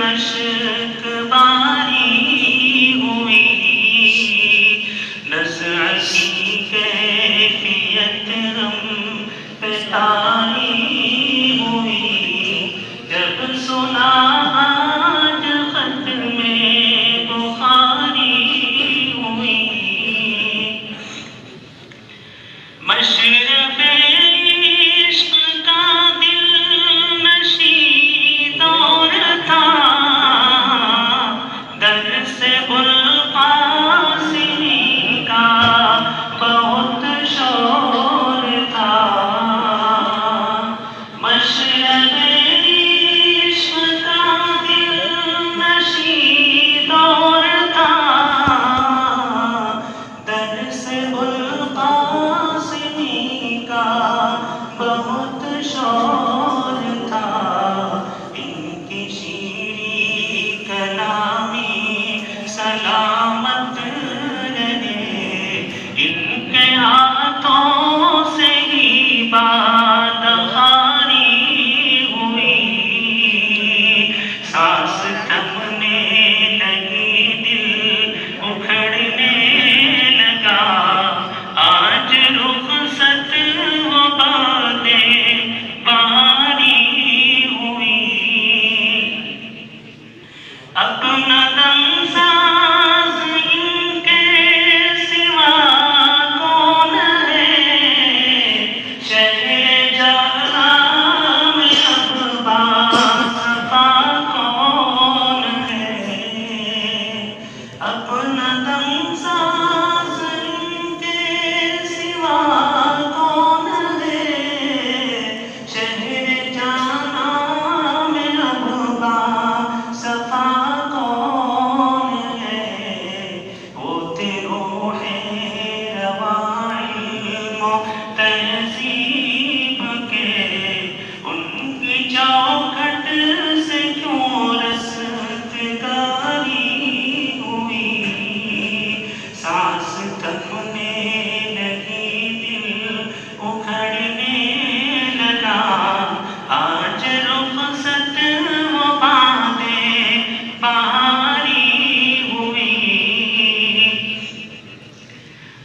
اشک باری ہوئی، نزع کی کیفیت ہم پہ طاری ہوئی، جب سنا آج خط میں بخاری ہوئی، مشرب عشق کا دل نشیں دور تھا، در سے القاسمی کا بہت شور تھا، مشرب عشق کا دل نشیں دور تھا، در سے بہت شور تھا، ان کی شیریں کلامی سلامت رہے، ان کے ہاتھوں سے ہی بات خاری ہوئی، سانس تھمنے لگی دل اکھڑنے لگا، آج رخصت وہ باتیں باری ہوئی، اپنا دم ساز ان کے سوا کون ہے، شہر جہاں میں اب باصفا کون ہے، اپنا دم ساز ان کے سوا کون ہے، شہر جہاں میں اب باصفا کون ہے، ہوتے روح رواں علم و تہذیب کے، ان کی چوکھٹ سے کیوں رستگاری ہوئی، سانس تھمنے لگی دل اکھڑنے لگا، آج رخصت وہ باتیں باری ہوئی،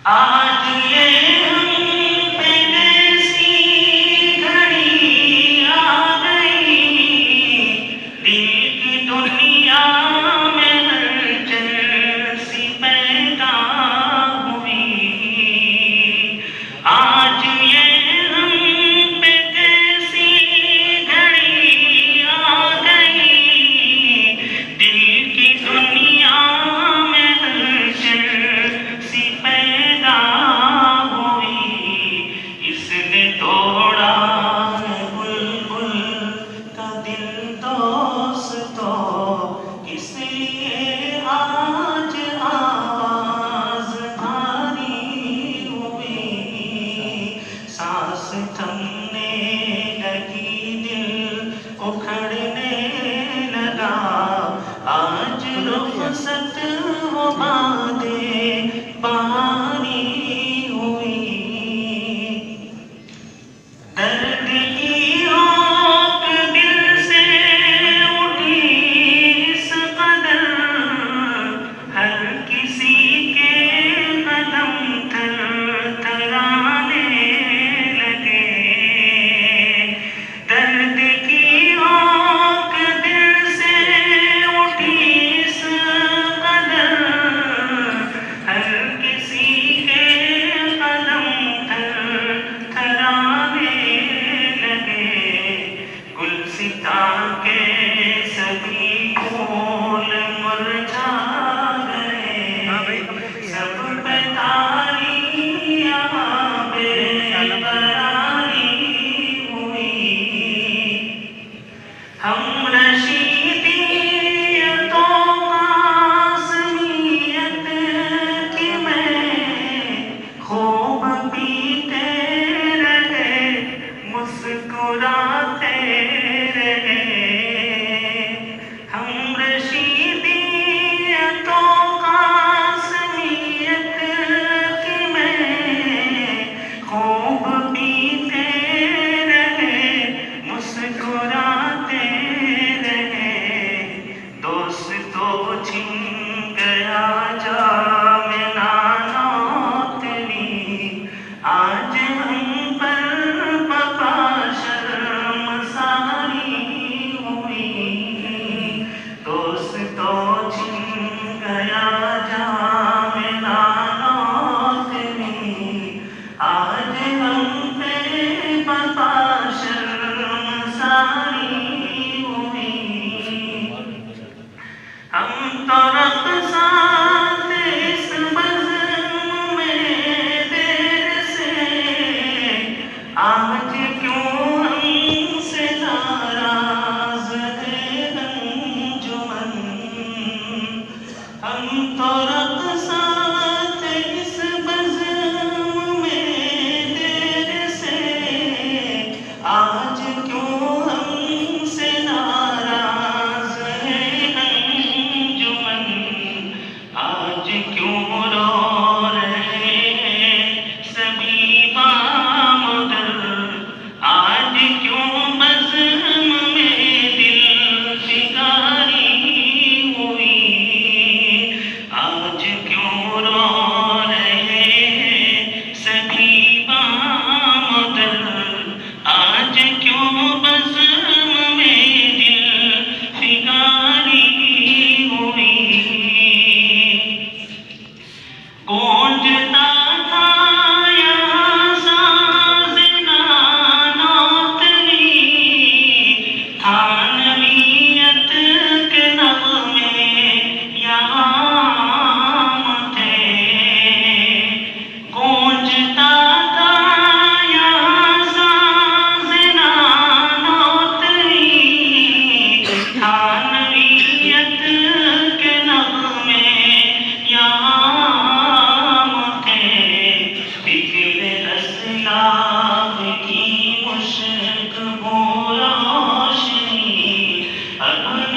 آج یہ ہم پہ کیسی گھڑی آ گئی، دل کی دنیا میں ہلچل سی پیدا ہوئی، آج یہ ہم پہ کیسی گھڑی آ گئی، دل کی دنیا میں ہلچل سی پیدا ہوئی، اس نے توڑا بلبل کا دل دوستو، اس لیے آج آواز بھاری ہوئی، سانس تھمنے لگی دل اکھڑنے لگا، آج رخصت وہ باتیں باری ہوئی، درد کی اوک دل سے اٹھی اب